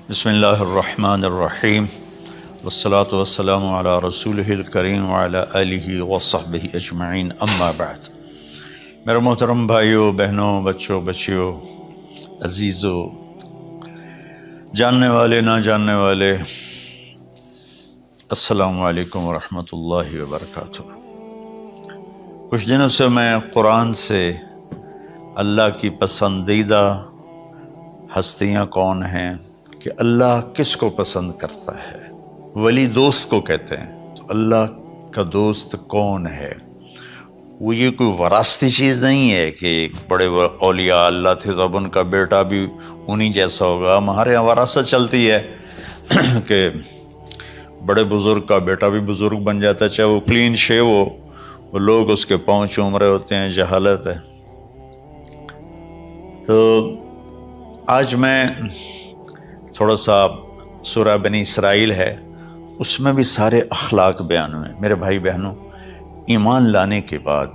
بسم اللہ الرحمن الرحیم والصلاة والسلام علی رسولہ الکریم وعلی آلہ وصحبہ اجمعین، اما بعد۔ میرے محترم بھائیوں، بہنوں، بچوں، بچیوں، عزیزوں، جاننے والے، نہ جاننے والے، السلام علیکم ورحمۃ اللہ وبرکاتہ۔ کچھ دنوں سے میں قرآن سے اللہ کی پسندیدہ ہستیاں کون ہیں، کہ اللہ کس کو پسند کرتا ہے، ولی دوست کو کہتے ہیں۔ تو اللہ کا دوست کون ہے؟ وہ یہ کوئی وراثتی چیز نہیں ہے کہ ایک بڑے اولیاء اللہ تھے تو اب ان کا بیٹا بھی انہی جیسا ہوگا۔ ہمارے یہاں وراثت چلتی ہے کہ بڑے بزرگ کا بیٹا بھی بزرگ بن جاتا ہے، چاہے وہ کلین شیو ہو، وہ لوگ اس کے پاؤں چوم رہے ہوتے ہیں، جہالت ہے۔ تو آج میں تھوڑا سا سورہ بنی اسرائیل ہے، اس میں بھی سارے اخلاق بیان ہوئے۔ میرے بھائی بہنوں، ایمان لانے کے بعد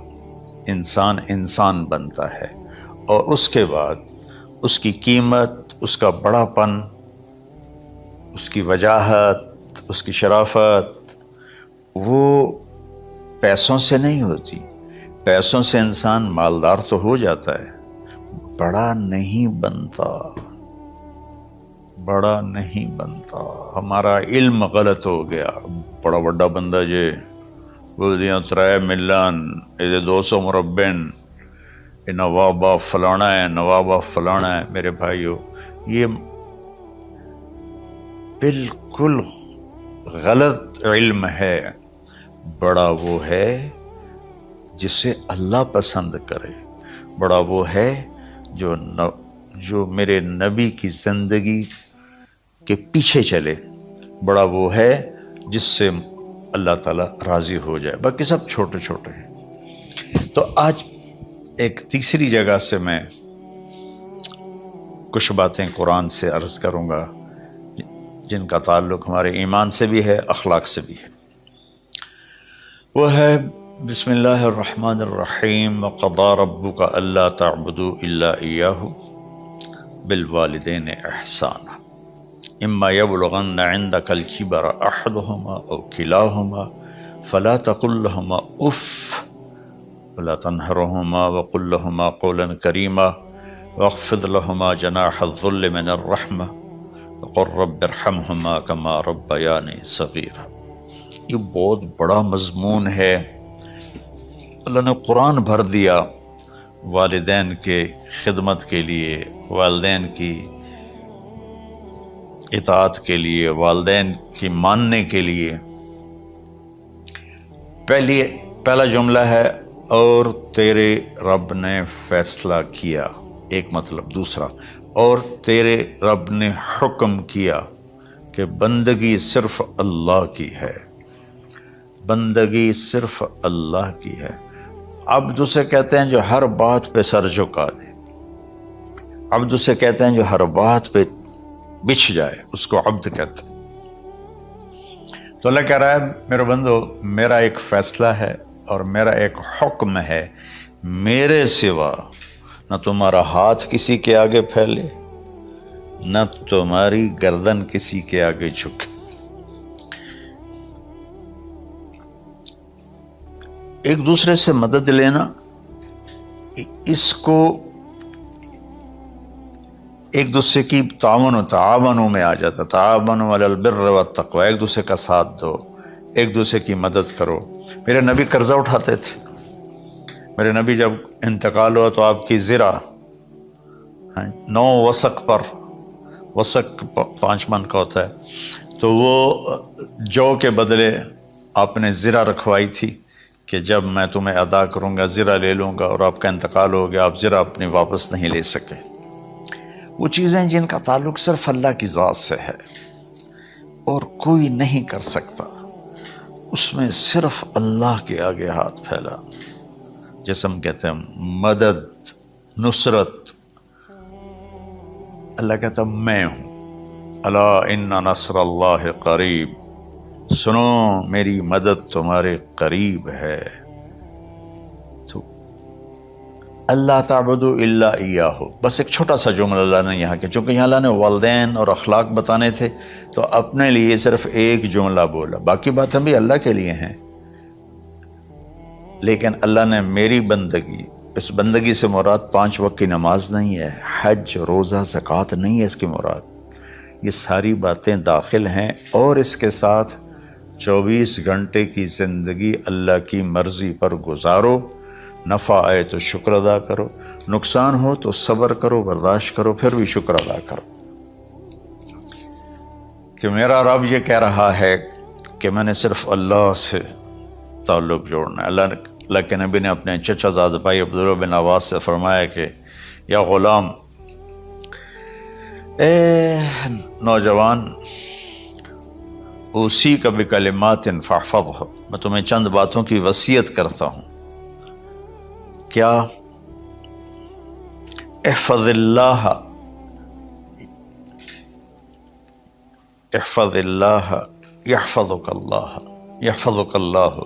انسان بنتا ہے، اور اس کے بعد اس کی قیمت، اس کا بڑا پن، اس کی وجاہت، اس کی شرافت وہ پیسوں سے نہیں ہوتی۔ پیسوں سے انسان مالدار تو ہو جاتا ہے، بڑا نہیں بنتا، بڑا نہیں بنتا۔ ہمارا علم غلط ہو گیا۔ بڑا بڑا بندہ جے بول دیا 3 ملین 200 مربع، نواب فلانا ہے، نواب فلانا ہے۔ میرے بھائیو، یہ بالکل غلط علم ہے۔ بڑا وہ ہے جسے اللہ پسند کرے، بڑا وہ ہے جو میرے نبی کی زندگی کے پیچھے چلے، بڑا وہ ہے جس سے اللہ تعالیٰ راضی ہو جائے۔ باقی سب چھوٹے چھوٹے ہیں۔ تو آج ایک تیسری جگہ سے میں کچھ باتیں قرآن سے عرض کروں گا جن کا تعلق ہمارے ایمان سے بھی ہے، اخلاق سے بھی ہے۔ وہ ہے بسم اللہ الرحمن الرحیم، وَقَضَىٰ رَبُّكَ أَلَّا تَعْبُدُوا إِلَّا إِيَّاهُ بِالْوَالِدَيْنِ إِحْسَانًا إِمَّا يَبْلُغَنَّ عِندَكَ الْكِبَرَ أَحَدُهُمَا أَوْ كِلَاهُمَا فَلَا تَقُل لَّهُمَا أُفٍّ وَلَا تَنْهَرْهُمَا وَقُل لَّهُمَا قَوْلًا كَرِيمًا وَاخْفِضْ لَهُمَا جَنَاحَ الذُّلِّ مِنَ الرَّحْمَةِ وَقُل رَّبِّ ارْحَمْهُمَا كَمَا رَبَّيَانِي صَغِيرًا۔ یہ بہت بڑا مضمون ہے۔ اللہ نے قرآن بھر دیا والدین کے خدمت کے لیے، والدین کی اطاعت کے لیے، والدین کی ماننے کے لیے۔ پہلا جملہ ہے اور تیرے رب نے فیصلہ کیا، ایک مطلب۔ دوسرا، اور تیرے رب نے حکم کیا کہ بندگی صرف اللہ کی ہے، بندگی صرف اللہ کی ہے۔ عبد اسے کہتے ہیں جو ہر بات پہ سر جھکا دے، عبد اسے کہتے ہیں جو ہر بات پہ بچھ جائے، اس کو عبد کہتے ہیں۔ تو اللہ کہہ رہا ہے میرے بندو، میرا ایک فیصلہ ہے اور میرا ایک حکم ہے، میرے سوا نہ تمہارا ہاتھ کسی کے آگے پھیلے، نہ تمہاری گردن کسی کے آگے جھکے۔ ایک دوسرے سے مدد لینا، اس کو ایک دوسرے کی تعاونوں میں آ جاتا۔ تعاونوا علی البر والتقوی، ایک دوسرے کا ساتھ دو، ایک دوسرے کی مدد کرو۔ میرے نبی قرضہ اٹھاتے تھے۔ میرے نبی جب انتقال ہوا تو آپ کی زرہ 9 وسق پر، وسق 5 من کا ہوتا ہے، تو وہ جو کے بدلے آپ نے زرہ رکھوائی تھی کہ جب میں تمہیں ادا کروں گا زرہ لے لوں گا، اور آپ کا انتقال ہو گیا، آپ زرہ اپنی واپس نہیں لے سکے۔ وہ چیزیں جن کا تعلق صرف اللہ کی ذات سے ہے اور کوئی نہیں کر سکتا، اس میں صرف اللہ کے آگے ہاتھ پھیلا، جیسے ہم کہتے ہیں مدد، نصرت۔ اللہ کہتا میں ہوں، الا ان نصر اللہ قریب، سنو میری مدد تمہارے قریب ہے۔ تو اللہ تعبدوا الا ایاہ، بس ایک چھوٹا سا جملہ اللہ نے یہاں کیا، چونکہ یہاں اللہ نے والدین اور اخلاق بتانے تھے تو اپنے لیے صرف ایک جملہ بولا، باقی باتیں بھی اللہ کے لیے ہیں، لیکن اللہ نے میری بندگی، اس بندگی سے مراد 5 وقت کی نماز نہیں ہے، حج، روزہ، زکوٰۃ نہیں ہے اس کی مراد، یہ ساری باتیں داخل ہیں، اور اس کے ساتھ 24 گھنٹے کی زندگی اللہ کی مرضی پر گزارو، نفع آئے تو شکر ادا کرو، نقصان ہو تو صبر کرو، برداشت کرو، پھر بھی شکر ادا کرو، کہ میرا رب یہ کہہ رہا ہے کہ میں نے صرف اللہ سے تعلق جوڑنا ہے۔ اللہ کے نبی نے اپنے چچا زاد بھائی عبداللہ بن عباس سے فرمایا کہ یا غلام، اے نوجوان، اسی کا بکلمات فاحفظہ، میں تمہیں چند باتوں کی وصیت کرتا ہوں، کیا؟ احفظ اللہ، احفظ اللہ یحفظک اللہ، یحفظک اللہ،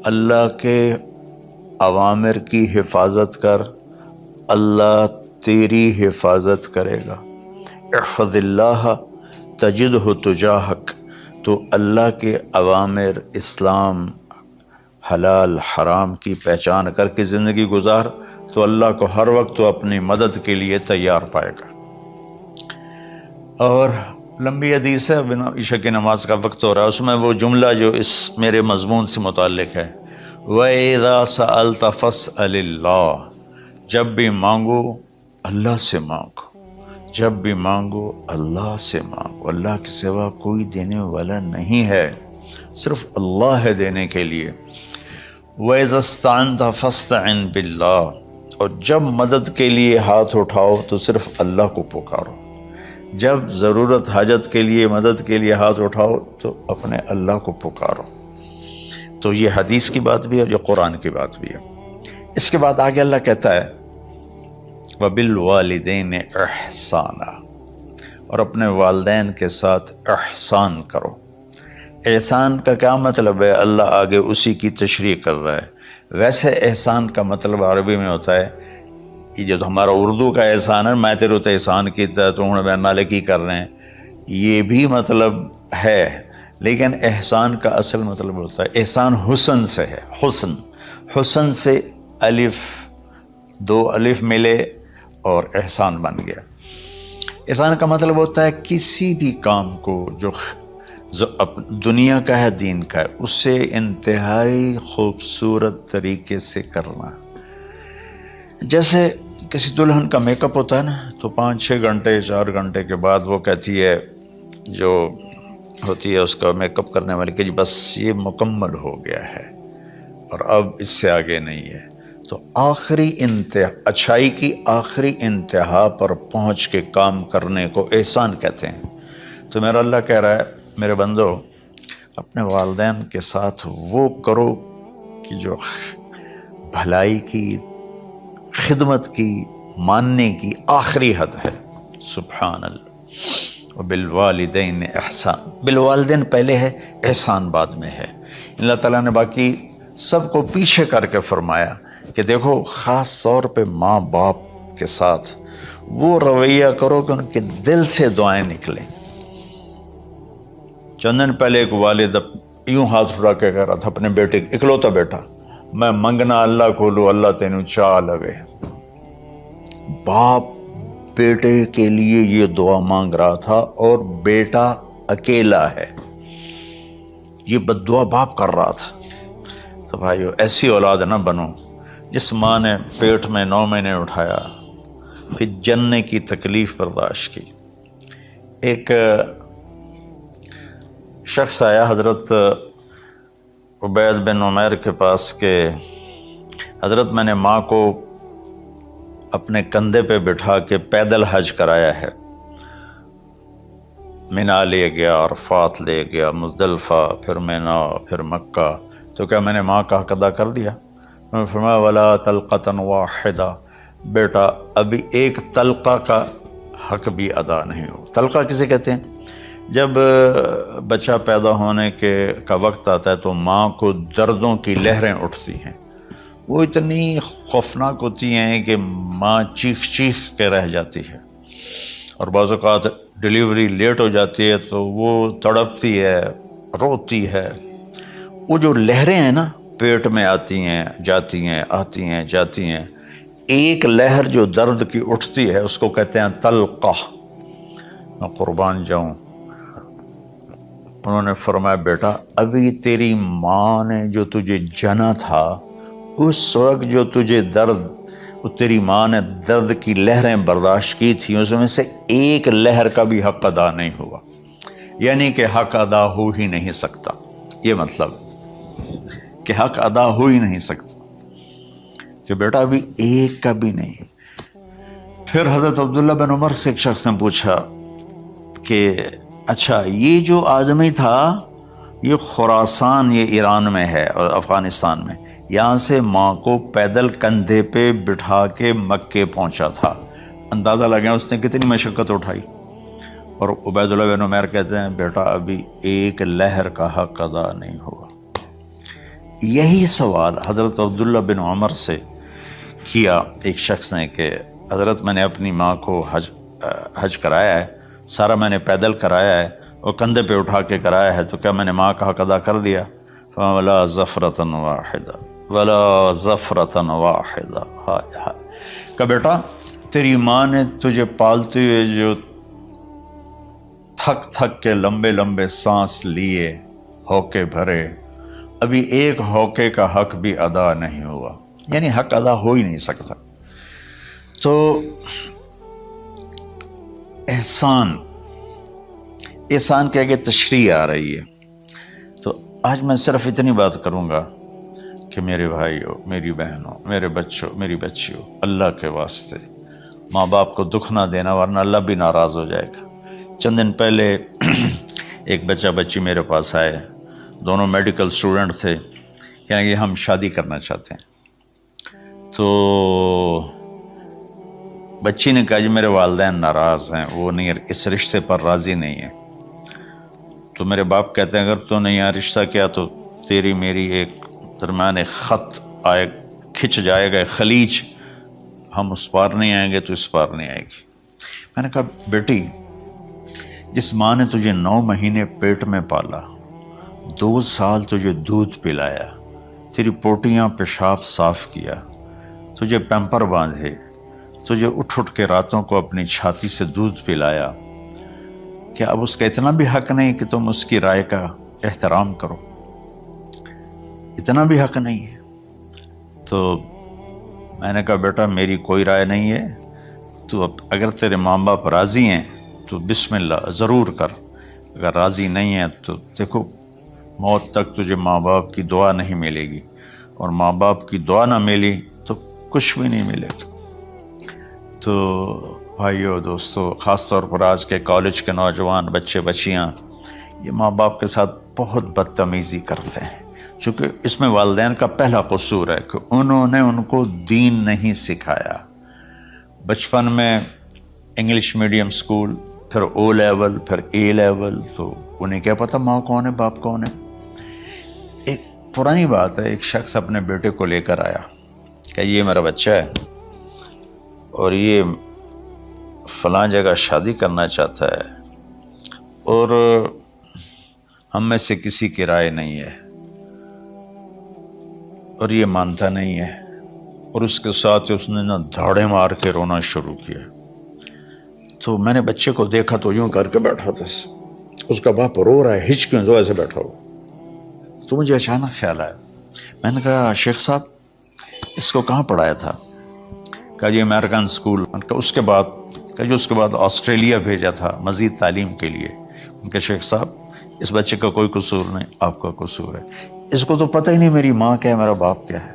اللہ کے اوامر کی حفاظت کر، اللہ تیری حفاظت کرے گا۔ احفظ اللہ تجدہ تجاہک، تو اللہ کے اوامر، اسلام، حلال حرام کی پہچان کر کے زندگی گزار تو اللہ کو ہر وقت تو اپنی مدد کے لیے تیار پائے گا۔ اور لمبی حدیث ہے، عشاء کی نماز کا وقت ہو رہا ہے، اس میں وہ جملہ جو اس میرے مضمون سے متعلق ہے، وَإِذَا سَأَلْتَ فَاسْأَلِ اللَّهِ، جب بھی مانگو اللہ سے مانگو، جب بھی مانگو اللہ سے مانگو، اللہ کے سوا کوئی دینے والا نہیں ہے، صرف اللہ ہے دینے کے لیے۔ وَإِذَا اسْتَعَنْتَ فَاسْتَعِنْ بِاللَّهِ، اور جب مدد کے لیے ہاتھ اٹھاؤ تو صرف اللہ کو پکارو، جب ضرورت حاجت کے لیے، مدد کے لیے ہاتھ اٹھاؤ تو اپنے اللہ کو پکارو۔ تو یہ حدیث کی بات بھی ہے اور یہ قرآن کی بات بھی ہے۔ اس کے بعد آگے اللہ کہتا ہے وَبِالْوَالِدَيْنِ إِحْسَانًا، اور اپنے والدین کے ساتھ احسان کرو۔ احسان کا کیا مطلب ہے؟ اللہ آگے اسی کی تشریح کر رہا ہے۔ ویسے احسان کا مطلب عربی میں ہوتا ہے، یہ جو ہمارا اردو کا احسان ہے، میں تیرے تو احسان کیتا تو ہوں بیان نالے کی کر رہے ہیں، یہ بھی مطلب ہے، لیکن احسان کا اصل مطلب ہوتا ہے، احسان حسن سے ہے، حسن، حسن سے الف، 2 الف ملے اور احسان بن گیا۔ احسان کا مطلب ہوتا ہے کسی بھی کام کو جو دنیا کا ہے، دین کا ہے، اس سے انتہائی خوبصورت طریقے سے کرنا۔ جیسے کسی دلہن کا میک اپ ہوتا ہے نا، تو 5-6 گھنٹے 4 گھنٹے کے بعد وہ کہتی ہے، جو ہوتی ہے اس کا میک اپ کرنے والی، کہ جی بس یہ مکمل ہو گیا ہے اور اب اس سے آگے نہیں ہے۔ تو آخری اچھائی کی آخری انتہا پر پہنچ کے کام کرنے کو احسان کہتے ہیں۔ تو میرا اللہ کہہ رہا ہے، میرے بندو، اپنے والدین کے ساتھ وہ کرو کہ جو بھلائی کی، خدمت کی، ماننے کی آخری حد ہے۔ سبحان اللہ۔ وبالوالدین احسان، بالوالدین پہلے ہے، احسان بعد میں ہے۔ اللہ تعالیٰ نے باقی سب کو پیچھے کر کے فرمایا کہ دیکھو، خاص طور پہ ماں باپ کے ساتھ وہ رویہ کرو کہ ان کے دل سے دعائیں نکلیں۔ چند دن پہلے ایک والد یوں ہاتھ اٹھا کے کہہ رہا تھا اپنے بیٹے، اکلوتا بیٹا، میں منگنا اللہ کو لو، اللہ تینوں چاہ لگے۔ باپ بیٹے کے لیے یہ دعا مانگ رہا تھا اور بیٹا اکیلا ہے، یہ بد دعا باپ کر رہا تھا۔ تو بھائیو، ایسی اولاد نہ بنو جس ماں نے پیٹ میں 9 مہینے اٹھایا، پھر جننے کی تکلیف برداشت کی۔ ایک شخص آیا حضرت عبید بن عمیر کے پاس کہ حضرت، میں نے ماں کو اپنے کندھے پہ بٹھا کے پیدل حج کرایا ہے، مینا لے گیا، عرفات لے گیا، مزدلفہ، پھر مینا، پھر مکہ، تو کیا میں نے ماں کا حق ادا کر دیا؟ میں نے فرمایا ولا تلقۃ واحدہ، بیٹا ابھی ایک تلقہ کا حق بھی ادا نہیں ہو۔ تلقہ کسے کہتے ہیں؟ جب بچہ پیدا ہونے کا وقت آتا ہے تو ماں کو دردوں کی لہریں اٹھتی ہیں، وہ اتنی خوفناک ہوتی ہیں کہ ماں چیخ چیخ کے رہ جاتی ہے، اور بعض اوقات ڈلیوری لیٹ ہو جاتی ہے تو وہ تڑپتی ہے، روتی ہے۔ وہ جو لہریں ہیں نا پیٹ میں آتی ہیں جاتی ہیں، آتی ہیں جاتی ہیں، ایک لہر جو درد کی اٹھتی ہے اس کو کہتے ہیں طلقہ۔ میں قربان جاؤں، انہوں نے فرمایا بیٹا ابھی تیری ماں نے جو تجھے جنا تھا اس وقت جو تجھے درد، وہ تیری ماں نے درد کی لہریں برداشت کی تھی، اس میں سے ایک لہر کا بھی حق ادا نہیں ہوا، یعنی کہ حق ادا ہو ہی نہیں سکتا۔ یہ مطلب کہ حق ادا ہو ہی نہیں سکتا، کہ بیٹا ابھی ایک کا بھی نہیں۔ پھر حضرت عبداللہ بن عمر سے ایک شخص نے پوچھا کہ اچھا یہ جو آدمی تھا یہ خراسان، یہ ایران میں ہے اور افغانستان میں، یہاں سے ماں کو پیدل کندھے پہ بٹھا کے مکے پہنچا تھا، اندازہ لگا اس نے کتنی مشقت اٹھائی۔ اور عبید اللہ بن عمیر کہتے ہیں بیٹا ابھی ایک لہر کا حق ادا نہیں ہوا۔ یہی سوال حضرت عبداللہ بن عمر سے کیا ایک شخص نے کہ حضرت میں نے اپنی ماں کو حج کرایا ہے، سارا میں نے پیدل کرایا ہے اور کندھے پہ اٹھا کے کرایا ہے، تو کیا میں نے ماں کا حق ادا کر دیا؟ وَلَا زَفْرَةً وَاحِدَةً وَلَا زَفْرَةً وَاحِدَةً۔ ہائے ہائے، کہ بیٹا تیری ماں نے تجھے پالتے ہوئے جو تھک تھک کے لمبے لمبے سانس لیے، ہوکے بھرے، ابھی ایک ہوکے کا حق بھی ادا نہیں ہوا، یعنی حق ادا ہو ہی نہیں سکتا۔ تو احسان کے آگے تشریح آ رہی ہے۔ تو آج میں صرف اتنی بات کروں گا کہ میرے بھائیوں، میری بہنوں، میرے بچوں، میری بچیوں، اللہ کے واسطے ماں باپ کو دکھ نہ دینا ورنہ اللہ بھی ناراض ہو جائے گا۔ چند دن پہلے ایک بچہ بچی میرے پاس آئے، دونوں میڈیکل سٹوڈنٹ تھے، کہیں گے ہم شادی کرنا چاہتے ہیں۔ تو بچی نے کہا جی میرے والدین ناراض ہیں، وہ نہیں، اس رشتے پر راضی نہیں ہیں۔ تو میرے باپ کہتے ہیں اگر تو نہیں رشتہ کیا تو تیری میری ایک درمیان ایک خط آئے، کھچ جائے گا خلیج، ہم اس پار نہیں آئیں گے تو اس پار نہیں آئے گی۔ میں نے کہا بیٹی جس ماں نے تجھے 9 مہینے پیٹ میں پالا، 2 سال تجھے دودھ پلایا، تیری پوٹیاں پیشاب صاف کیا، تجھے پیمپر باندھے، تجھے اٹھ اٹھ کے راتوں کو اپنی چھاتی سے دودھ پلایا، کیا اب اس کا اتنا بھی حق نہیں کہ تم اس کی رائے کا احترام کرو؟ اتنا بھی حق نہیں ہے؟ تو میں نے کہا بیٹا میری کوئی رائے نہیں ہے، تو اب اگر تیرے ماں باپ راضی ہیں تو بسم اللہ ضرور کر، اگر راضی نہیں ہیں تو دیکھو موت تک تجھے ماں باپ کی دعا نہیں ملے گی، اور ماں باپ کی دعا نہ ملی تو کچھ بھی نہیں ملے گا۔ تو بھائیو دوستو، خاص طور پر آج کے کالج کے نوجوان بچے بچیاں یہ ماں باپ کے ساتھ بہت بدتمیزی کرتے ہیں، چونکہ اس میں والدین کا پہلا قصور ہے کہ انہوں نے ان کو دین نہیں سکھایا۔ بچپن میں انگلش میڈیم سکول، پھر او لیول، پھر اے لیول، تو انہیں کیا پتہ ماں کون ہے باپ کون ہے۔ ایک پرانی بات ہے، ایک شخص اپنے بیٹے کو لے کر آیا کہ یہ میرا بچہ ہے اور یہ فلاں جگہ شادی کرنا چاہتا ہے اور ہم میں سے کسی کی رائے نہیں ہے اور یہ مانتا نہیں ہے، اور اس کے ساتھ اس نے دھاڑے مار کے رونا شروع کیا۔ تو میں نے بچے کو دیکھا تو یوں کر کے بیٹھا تھا، اس کا باپ رو رہا ہے، ہچ کیوں تو ایسے بیٹھا ہوا۔ تو مجھے اچانک خیال آیا، میں نے کہا شیخ صاحب اس کو کہاں پڑھایا تھا؟ کہا جی امریکن اسکول۔ اس کے بعد آسٹریلیا بھیجا تھا مزید تعلیم کے لیے۔ ان کے شیخ صاحب اس بچے کا کوئی قصور نہیں، آپ کا قصور ہے، اس کو تو پتہ ہی نہیں میری ماں کیا ہے میرا باپ کیا ہے۔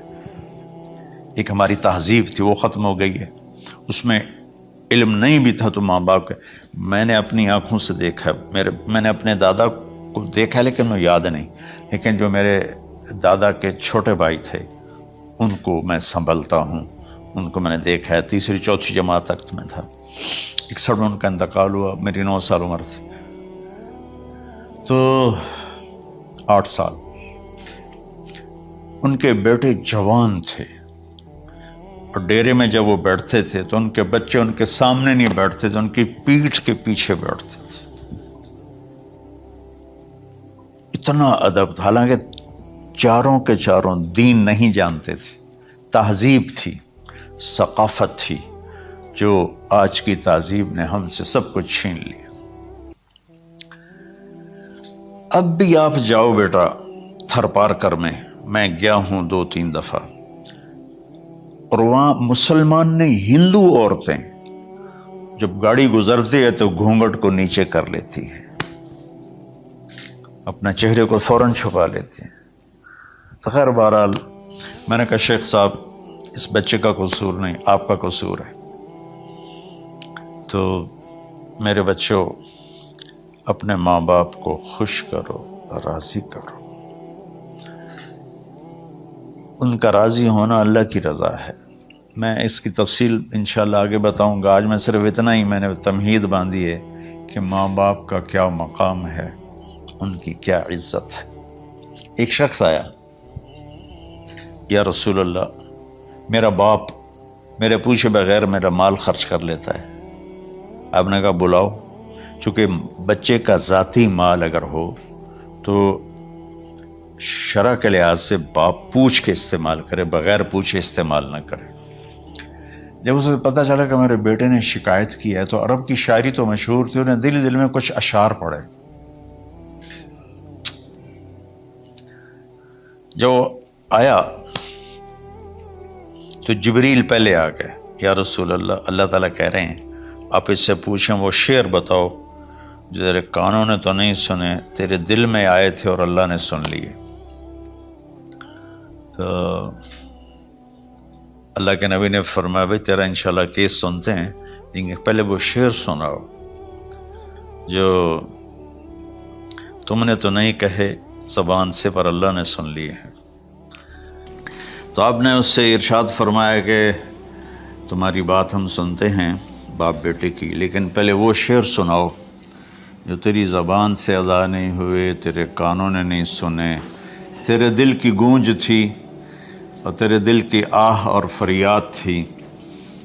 ایک ہماری تہذیب تھی وہ ختم ہو گئی ہے، اس میں علم نہیں بھی تھا تو ماں باپ کا۔ میں نے اپنی آنکھوں سے دیکھا، میں نے اپنے دادا کو دیکھا لیکن میں یاد نہیں، لیکن جو میرے دادا کے چھوٹے بھائی تھے ان کو میں سنبھلتا ہوں، ان کو میں نے دیکھا ہے، 3ری 4تھی جماعت تک میں تھا۔ 61 میں ان کا انتقال ہوا، میری 9 سال عمر تھی، تو 8 سال۔ ان کے بیٹے جوان تھے، اور ڈیرے میں جب وہ بیٹھتے تھے تو ان کے بچے ان کے سامنے نہیں بیٹھتے تھے، ان کی پیٹھ کے پیچھے بیٹھتے تھے. اتنا ادب تھا، حالانکہ چاروں کے چاروں دین نہیں جانتے تھے. تہذیب تھی، ثقافت تھی، جو آج کی تہذیب نے ہم سے سب کچھ چھین لیا. اب بھی آپ جاؤ بیٹا تھر پارکر میں گیا ہوں 2-3 دفعہ، اور وہاں مسلمان نہیں ہندو عورتیں جب گاڑی گزرتی ہے تو گھونگھٹ کو نیچے کر لیتی ہیں، اپنا چہرے کو فوراً چھپا لیتی ہیں. تو خیر بہرحال میں نے کہا شیخ صاحب اس بچے کا قصور نہیں، آپ کا قصور ہے. تو میرے بچوں، اپنے ماں باپ کو خوش کرو، راضی کرو. ان کا راضی ہونا اللہ کی رضا ہے. میں اس کی تفصیل انشاءاللہ آگے بتاؤں گا. آج میں صرف اتنا ہی میں نے تمہید باندھی ہے کہ ماں باپ کا کیا مقام ہے، ان کی کیا عزت ہے. ایک شخص آیا، یا رسول اللہ میرا باپ میرے پوچھے بغیر میرا مال خرچ کر لیتا ہے. آپ نے کہا بلاؤ. چونکہ بچے کا ذاتی مال اگر ہو تو شرع کے لحاظ سے باپ پوچھ کے استعمال کرے، بغیر پوچھے استعمال نہ کرے. جب اسے پتہ چلا کہ میرے بیٹے نے شکایت کی ہے، تو عرب کی شاعری تو مشہور تھی، انہیں دل میں کچھ اشعار پڑھے. جو آیا تو جبریل پہلے آ گئے، یا رسول اللہ اللہ تعالیٰ کہہ رہے ہیں آپ اس سے پوچھیں وہ شعر بتاؤ جو تیرے کانوں نے تو نہیں سنے، تیرے دل میں آئے تھے اور اللہ نے سن لیے. تو اللہ کے نبی نے فرمایا بھائی تیرا انشاءاللہ کیس سنتے ہیں، لیکن پہلے وہ شعر سناؤ جو تم نے تو نہیں کہے زبان سے پر اللہ نے سن لیے ہیں. تو آپ نے اس سے ارشاد فرمایا کہ تمہاری بات ہم سنتے ہیں باپ بیٹے کی، لیکن پہلے وہ شعر سناؤ جو تیری زبان سے ادا نہیں ہوئے، تیرے کانوں نے نہیں سنے، تیرے دل کی گونج تھی اور تیرے دل کی آہ اور فریاد تھی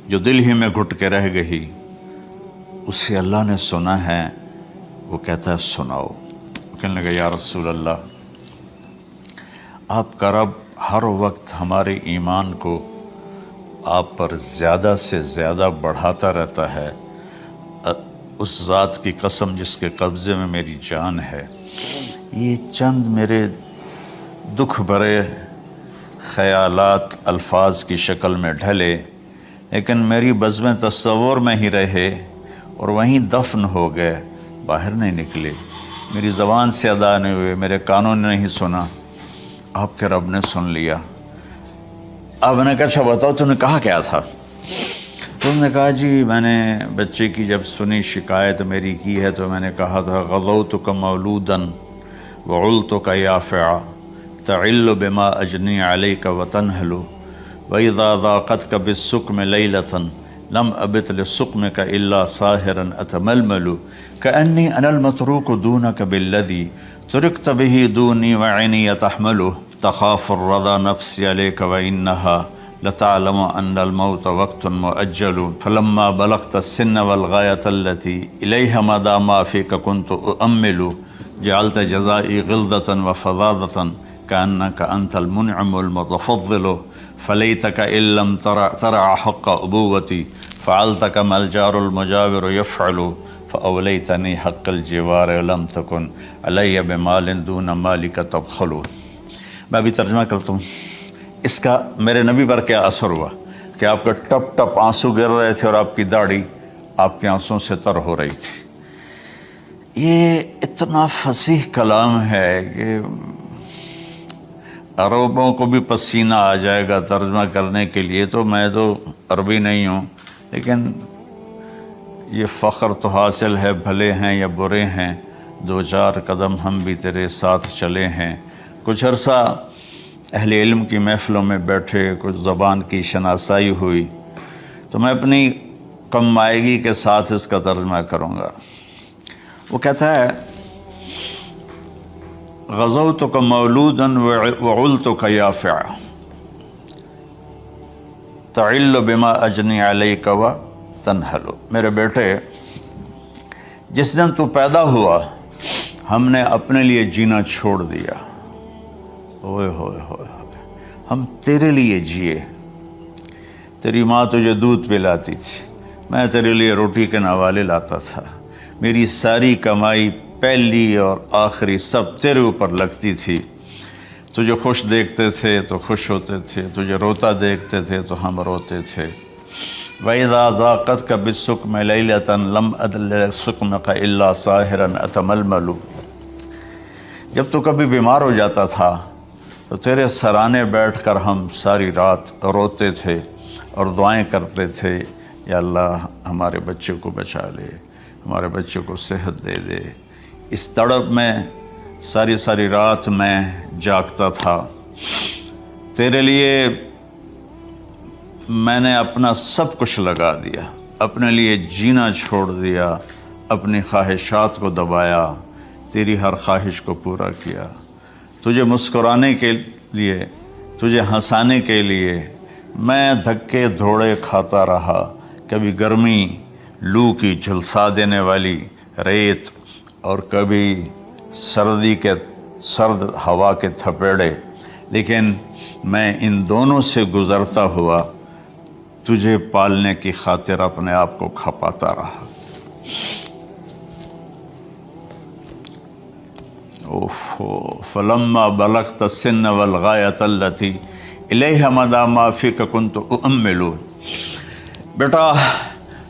جو دل ہی میں گھٹ کے رہ گئی، اسے اللہ نے سنا ہے. وہ کہتا ہے سناؤ. کہنے لگا یا رسول اللہ آپ کا رب ہر وقت ہمارے ایمان کو آپ پر زیادہ سے زیادہ بڑھاتا رہتا ہے، اس ذات کی قسم جس کے قبضے میں میری جان ہے. یہ چند میرے دکھ بھرے خیالات الفاظ کی شکل میں ڈھلے، لیکن میری بزم تصور میں ہی رہے اور وہیں دفن ہو گئے، باہر نہیں نکلے، میری زبان سے ادا نہیں ہوئے، میرے کانوں نے نہیں سنا، آپ کے رب نے سن لیا. اب نے کہا اچھا بتاؤ تم نے کہا کیا تھا؟ تم نے کہا جی میں نے بچے کی جب سنی شکایت میری کی ہے تو میں نے کہا تھا غضوتک مولودا وعلتک یافعا تعل بما اجنی علیک وتنہل واذا ضاقتک بالسقم لیلۃ لم ابت لسقمک الا ساہرا اتململ کأنی انا المتروک دونک بالذی ترکت به دونی وعینی تحملہ تخاف الرضا نفسی علیک وإنہا لتعلم ان الموت وقت مؤجل فلما بلغت السن والغایة التي الیہ مدى ما فیک كنت اؤمل جعلت جزائی غلظة وفظاظة كأنك انت المنعم المتفضل فلیتک ان لم ترع حق ابوتی فعلت كما الجار المجاور يفعل فأولیتنی حق الجوار ولم تکن علی بمال دون مالک تبخل. میں ابھی ترجمہ کرتا ہوں. اس کا میرے نبی پر کیا اثر ہوا کہ آپ کے ٹپ ٹپ آنسو گر رہے تھے اور آپ کی داڑھی آپ کے آنسوں سے تر ہو رہی تھی. یہ اتنا فصیح کلام ہے کہ عربوں کو بھی پسینہ آ جائے گا ترجمہ کرنے کے لیے. تو میں تو عربی نہیں ہوں، لیکن یہ فخر تو حاصل ہے، بھلے ہیں یا برے ہیں 2-4 قدم ہم بھی تیرے ساتھ چلے ہیں. کچھ عرصہ اہل علم کی محفلوں میں بیٹھے، کچھ زبان کی شناسائی ہوئی، تو میں اپنی کم مائگی کے ساتھ اس کا ترجمہ کروں گا. وہ کہتا ہے غزوتک مولودا وعلتک یافعا تعل بما اجنی علیک و تنحل، میرے بیٹے جس دن تو پیدا ہوا ہم نے اپنے لیے جینا چھوڑ دیا، اوئے ہوئے ہوئے ہوئے، ہم تیرے لیے جیے۔ تیری ماں تجھے دودھ پلاتی تھی، میں تیرے لیے روٹی کے نوالے لاتا تھا، میری ساری کمائی پہلی اور آخری سب تیرے اوپر لگتی تھی۔ تجھے خوش دیکھتے تھے تو خوش ہوتے تھے، تجھے روتا دیکھتے تھے تو ہم روتے تھے۔ وَإِذَا ذَاقَتْكَ بِالسُّقْمِ لَيْلَةً لَمْ أَدْلِ سُقْمَكَ إِلَّا سَاهِرًا أَتَمَلْمَلُ، جب تو کبھی بیمار ہو جاتا تھا تو تیرے سرانے بیٹھ کر ہم ساری رات روتے تھے اور دعائیں کرتے تھے، یا اللہ ہمارے بچے کو بچا لے، ہمارے بچے کو صحت دے دے۔ اس تڑپ میں ساری ساری رات میں جاگتا تھا، تیرے لیے میں نے اپنا سب کچھ لگا دیا، اپنے لیے جینا چھوڑ دیا، اپنی خواہشات کو دبایا، تیری ہر خواہش کو پورا کیا، تجھے مسکرانے کے لیے، تجھے ہنسانے کے لیے میں دھکے دھوڑے کھاتا رہا، کبھی گرمی لو کی جھلسا دینے والی ریت اور کبھی سردی کے سرد ہوا کے تھپیڑے، لیکن میں ان دونوں سے گزرتا ہوا تجھے پالنے کی خاطر اپنے آپ کو کھپاتا رہا۔ فلما بلغت السن والغایۃ التی الیہ مدی ما فیک کنت اؤمل، بیٹا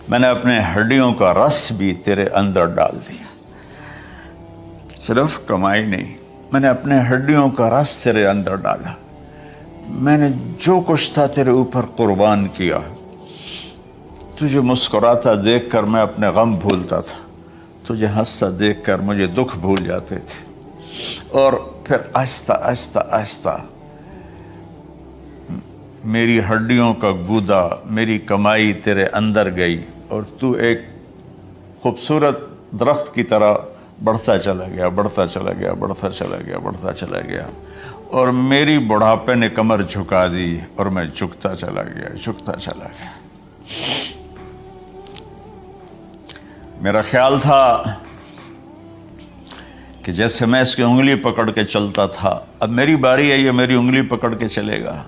میں نے اپنے ہڈیوں کا رس بھی تیرے اندر ڈال دیا، صرف کمائی نہیں، میں نے اپنے ہڈیوں کا رس تیرے اندر ڈالا، میں نے جو کچھ تھا تیرے اوپر قربان کیا۔ تجھے مسکراتا دیکھ کر میں اپنے غم بھولتا تھا، تجھے ہنستا دیکھ کر مجھے دکھ بھول جاتے تھے، اور پھر آہستہ آہستہ آہستہ میری ہڈیوں کا گودا، میری کمائی تیرے اندر گئی، اور تو ایک خوبصورت درخت کی طرح بڑھتا چلا گیا، بڑھتا چلا گیا، بڑھتا چلا گیا، بڑھتا چلا گیا، اور میری بڑھاپے نے کمر جھکا دی اور میں جھکتا چلا گیا، جھکتا چلا گیا۔ میرا خیال تھا کہ جیسے میں اس کی انگلی پکڑ کے چلتا تھا، اب میری باری ہے، یہ میری انگلی پکڑ کے چلے گا،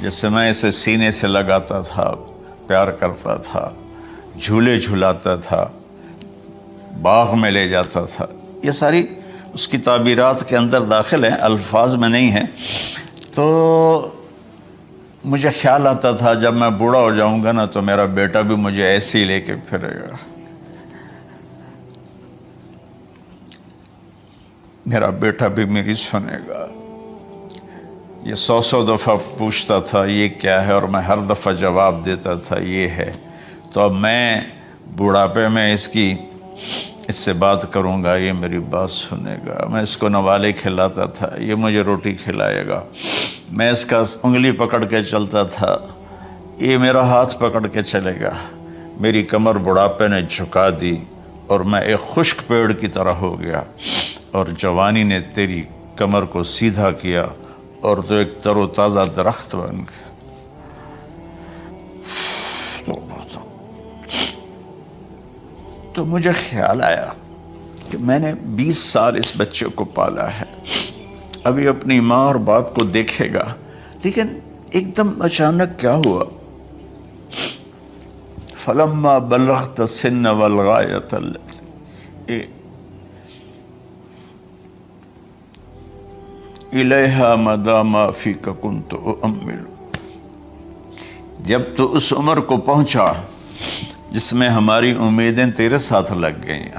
جیسے میں اسے سینے سے لگاتا تھا، پیار کرتا تھا، جھولے جھلاتا تھا، باغ میں لے جاتا تھا، یہ ساری اس کی تعبیرات کے اندر داخل ہیں، الفاظ میں نہیں ہیں۔ تو مجھے خیال آتا تھا جب میں بوڑھا ہو جاؤں گا نا تو میرا بیٹا بھی مجھے ایسے ہی لے کے پھرے گا، میرا بیٹا بھی میری سنے گا۔ یہ 100 دفعہ پوچھتا تھا یہ کیا ہے، اور میں ہر دفعہ جواب دیتا تھا یہ ہے۔ تو اب میں بوڑھاپے میں اس سے بات کروں گا، یہ میری بات سنے گا۔ میں اس کو نوالے کھلاتا تھا، یہ مجھے روٹی کھلائے گا۔ میں اس کا انگلی پکڑ کے چلتا تھا، یہ میرا ہاتھ پکڑ کے چلے گا۔ میری کمر بڑھاپے نے جھکا دی اور میں ایک خشک پیڑ کی طرح ہو گیا، اور جوانی نے تیری کمر کو سیدھا کیا اور تو ایک تر و تازہ درخت بن گیا۔ تو مجھے خیال آیا کہ میں نے 20 سال اس بچے کو پالا ہے، ابھی اپنی ماں اور باپ کو دیکھے گا، لیکن ایک دم اچانک کیا ہوا؟ فلما بلغت السن والغایۃ التی الیہا مدی ما فیک کنت اؤمل، جب تو اس عمر کو پہنچا جس میں ہماری امیدیں تیرے ساتھ لگ گئیں،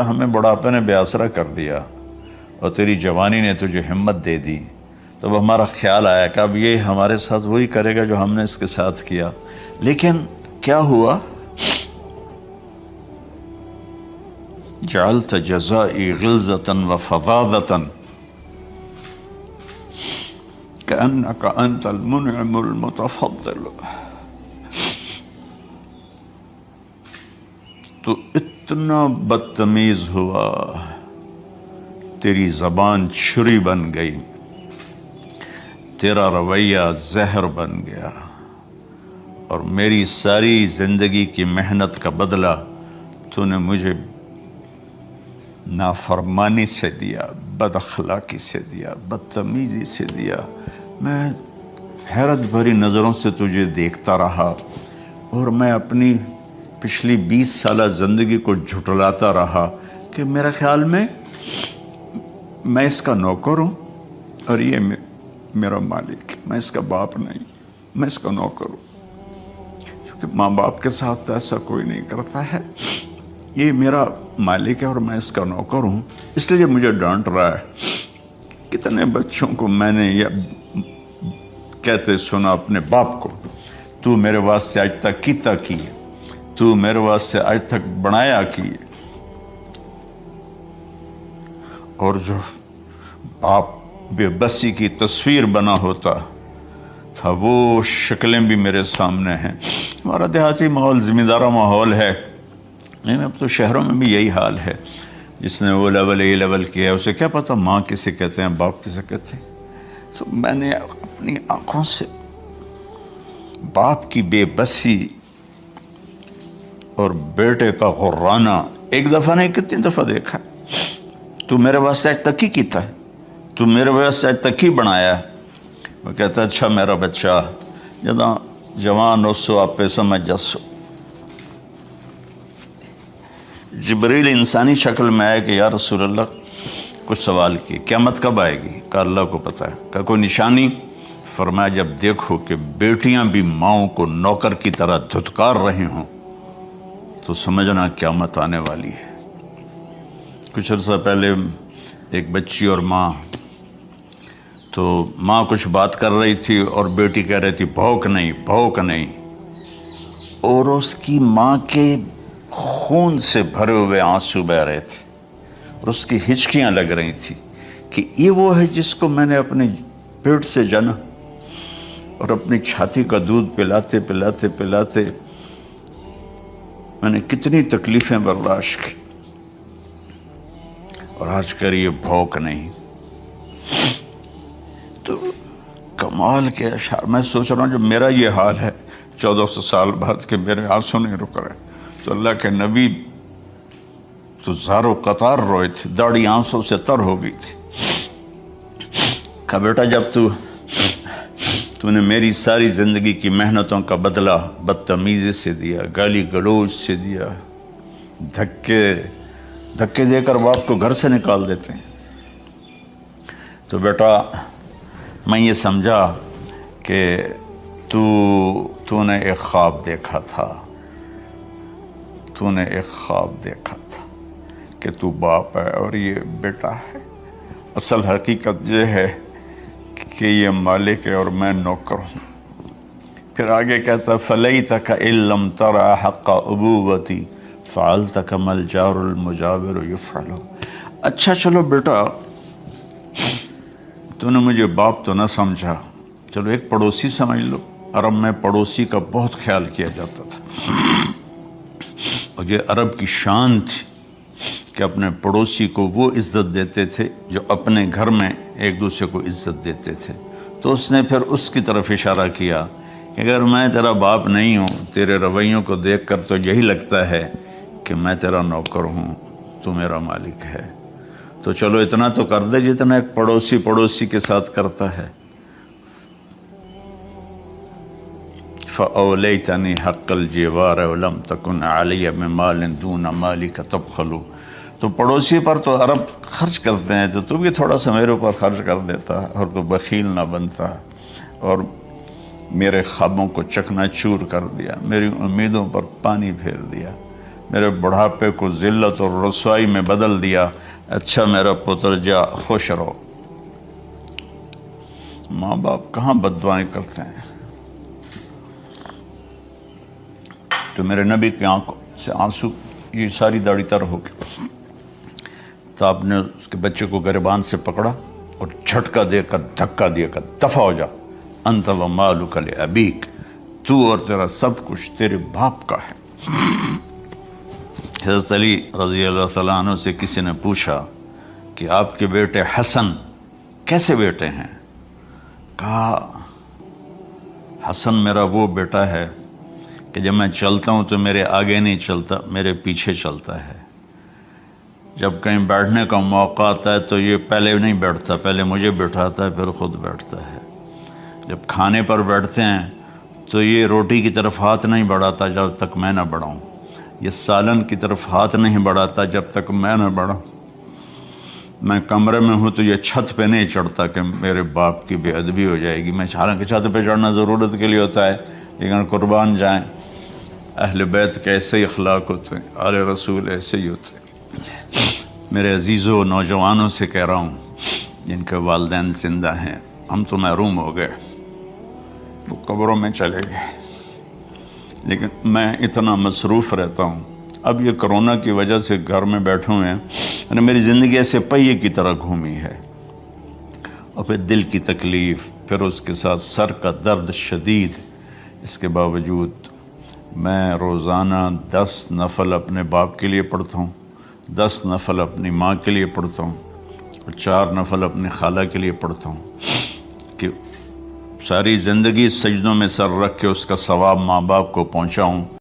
ہمیں بڑھاپے نے بے آسرا کر دیا اور تیری جوانی نے تجھے ہمت دے دی، تب ہمارا خیال آیا کہ اب یہ ہمارے ساتھ وہی کرے گا جو ہم نے اس کے ساتھ کیا۔ لیکن کیا ہوا؟ جعلت جزائی غلظۃ وفظاظۃ کأنک انت المنعم المتفضل، تو اتنا بدتمیز ہوا، تیری زبان چھری بن گئی، تیرا رویہ زہر بن گیا، اور میری ساری زندگی کی محنت کا بدلہ تو نے مجھے نافرمانی سے دیا، بد اخلاقی سے دیا، بدتمیزی سے دیا۔ میں حیرت بھری نظروں سے تجھے دیکھتا رہا اور میں اپنی پچھلی 20 سالہ زندگی کو جھٹلاتا رہا کہ میرا خیال میں اس کا نوکر ہوں اور یہ میرا مالک، میں اس کا باپ نہیں، میں اس کا نوکر ہوں۔ کیونکہ ماں باپ کے ساتھ ایسا کوئی نہیں کرتا ہے، یہ میرا مالک ہے اور میں اس کا نوکر ہوں، اس لیے مجھے ڈانٹ رہا ہے۔ کتنے بچوں کو میں نے یہ کہتے سنا اپنے باپ کو، تو میرے واسطے آج تک کیتا کی، تو میرے واسطے آج تک بنایا کی۔ اور جو باپ بے بسی کی تصویر بنا ہوتا تھا وہ شکلیں بھی میرے سامنے ہیں۔ ہمارا دیہاتی ماحول زمین دارہ ماحول ہے، اب تو شہروں میں بھی یہی حال ہے۔ جس نے وہ لیول اے لیول کیا ہے اسے کیا پتہ ماں کسے کہتے ہیں، باپ کسے کہتے ہیں۔ تو میں نے اپنی آنکھوں سے باپ کی بے بسی اور بیٹے کا غرانہ ایک دفعہ نہیں کتنی دفعہ دیکھا۔ تو میرے واسطے آج تک ہی کیتا ہے، تو میرے واسطے آج تک ہی بنایا ہے۔ وہ کہتا ہے اچھا میرا بچہ جداں جوان ہو سو آپ پہ سمجھ جسو۔ جبریل انسانی شکل میں آئے کہ یا رسول اللہ کچھ سوال کیے، قیامت کب آئے گی؟ کہ اللہ کو پتہ ہے۔ کہ کوئی نشانی؟ فرمایا جب دیکھو کہ بیٹیاں بھی ماؤں کو نوکر کی طرح دھتکار رہے ہوں تو سمجھنا قیامت آنے والی ہے۔ کچھ عرصہ پہلے ایک بچی اور ماں، تو ماں کچھ بات کر رہی تھی اور بیٹی کہہ رہی تھی بھوک نہیں بھوک نہیں، اور اس کی ماں کے خون سے بھرے ہوئے آنسو بہ رہے تھے اور اس کی ہچکیاں لگ رہی تھی کہ یہ وہ ہے جس کو میں نے اپنے پیٹ سے جنا اور اپنی چھاتی کا دودھ پلاتے پلاتے پلاتے میں نے کتنی تکلیفیں برداشت کی، اور آج کر یہ بھوک نہیں۔ تو کمال کے اشعار میں سوچ رہا ہوں جو میرا یہ حال ہے 1400 سال بعد کہ میرے آنسو نہیں رک رہے، تو اللہ کے نبی تو زارو قطار روئے تھے، داڑھی آنسوں سے تر ہو گئی تھی۔ کہا بیٹا جب تو نے میری ساری زندگی کی محنتوں کا بدلہ بدتمیزی سے دیا، گالی گلوچ سے دیا، دھکے دے کر باپ کو گھر سے نکال دیتے ہیں، تو بیٹا میں یہ سمجھا کہ تو نے ایک خواب دیکھا تھا، تو نے ایک خواب دیکھا تھا کہ تو باپ ہے اور یہ بیٹا ہے۔ اصل حقیقت یہ ہے کہ یہ مالک ہے اور میں نوکر ہوں۔ پھر آگے کہتا فَلَيْتَكَ إِن لَمْ تَرَ حَقَّ أُبُوَّتِي فَعَلْتَ كَمَا الْجَارُ الْمُجَاوِرُ يَفْعَلُ۔ اچھا چلو بیٹا تو نے مجھے باپ تو نہ سمجھا، چلو ایک پڑوسی سمجھ لو۔ عرب میں پڑوسی کا بہت خیال کیا جاتا تھا، اور یہ عرب کی شان تھی کہ اپنے پڑوسی کو وہ عزت دیتے تھے جو اپنے گھر میں ایک دوسرے کو عزت دیتے تھے۔ تو اس نے پھر اس کی طرف اشارہ کیا کہ اگر میں تیرا باپ نہیں ہوں، تیرے رویوں کو دیکھ کر تو یہی لگتا ہے کہ میں تیرا نوکر ہوں، تو میرا مالک ہے، تو چلو اتنا تو کر دے جتنا ایک پڑوسی کے ساتھ کرتا ہے۔ فَأَوْلَيْتَنِي حَقَّ الْجِوَارِ وَلَمْ تَكُنْ عَلَيَّ بِمَالٍ دُونَ مَالِكَ تَبْخَلُ۔ تو پڑوسی پر تو عرب خرچ کرتے ہیں، تو بھی تھوڑا سا میرے اوپر خرچ کر دیتا اور تو بخیل نہ بنتا، اور میرے خوابوں کو چکنا چور کر دیا، میری امیدوں پر پانی پھیر دیا، میرے بڑھاپے کو ذلت اور رسوائی میں بدل دیا۔ اچھا میرا پتر جا خوش رہو۔ ماں باپ کہاں بد دعائیں کرتے ہیں؟ تو میرے نبی کی آنکھوں سے آنسو، یہ ساری داڑھی تر ہو گئی، تو آپ نے اس کے بچے کو گریبان سے پکڑا اور جھٹکا دے کر دھکا دے کر دفع ہو جا، انت و مالک لابیک، تو اور تیرا سب کچھ تیرے باپ کا ہے۔ حضرت علی رضی اللہ تعالیٰ عنہ سے کسی نے پوچھا کہ آپ کے بیٹے حسن کیسے بیٹے ہیں؟ کہا حسن میرا وہ بیٹا ہے کہ جب میں چلتا ہوں تو میرے آگے نہیں چلتا، میرے پیچھے چلتا ہے۔ جب کہیں بیٹھنے کا موقع آتا ہے تو یہ پہلے نہیں بیٹھتا، پہلے مجھے بٹھاتا ہے پھر خود بیٹھتا ہے۔ جب کھانے پر بیٹھتے ہیں تو یہ روٹی کی طرف ہاتھ نہیں بڑھاتا جب تک میں نہ بڑھاؤں، یہ سالن کی طرف ہاتھ نہیں بڑھاتا جب تک میں نہ بڑھاؤں۔ میں کمرے میں ہوں تو یہ چھت پہ نہیں چڑھتا کہ میرے باپ کی بے ادبی ہو جائے گی۔ میں حالانکہ چھت پہ چڑھنا ضرورت کے لیے ہوتا ہے، لیکن قربان جائیں اہل بیت کے ایسے ہی اخلاق ہوتے ہیں، آل رسول ایسے ہی ہوتے ہیں۔ میرے عزیزوں نوجوانوں سے کہہ رہا ہوں جن کے والدین زندہ ہیں، ہم تو محروم ہو گئے، وہ قبروں میں چلے گئے، لیکن میں اتنا مصروف رہتا ہوں۔ اب یہ کرونا کی وجہ سے گھر میں بیٹھے ہوئے ہیں، یعنی میری زندگی ایسے پہیے کی طرح گھومی ہے، اور پھر دل کی تکلیف، پھر اس کے ساتھ سر کا درد شدید۔ اس کے باوجود میں روزانہ 10 نفل اپنے باپ کے لیے پڑھتا ہوں، 10 نفل اپنی ماں کے لیے پڑھتا ہوں، اور 4 نفل اپنی خالہ کے لیے پڑھتا ہوں، کہ ساری زندگی سجدوں میں سر رکھ کے اس کا ثواب ماں باپ کو پہنچاؤں۔